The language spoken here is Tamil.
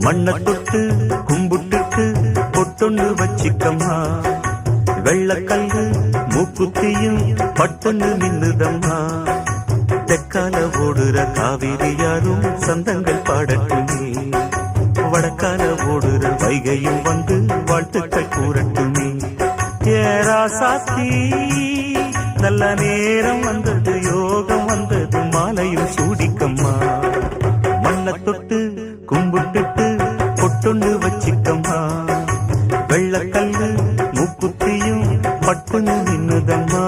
மண்ண தொட்டு கும்பிட்டுட்டு பொட்டொன்னு வச்சிக்கம்மா. வெள்ளக்கல்லு மூக்குத்தியும் பட்டொன்னு நின்னுதம்மா. தெற்கால ஓடுற காவிரி யாரும் சந்தங்கள் பாடட்டுமே. வடக்கால ஓடுற வைகையும் வந்து வாழ்த்துக்கள் கூறட்டுமே. ஏராசாத்தி நல்ல நேரம் வந்தது, யோகம் வந்தது, மாலையும் சூடிக்கம்மா. மண்ண தொட்டு கும்பிட்டுட்டு பொட்டொன்னு வச்சிக்கம்மா. வெள்ளக்கல்லு மூக்குத்தியும் பட்டுன்னு நின்னுதம்மா.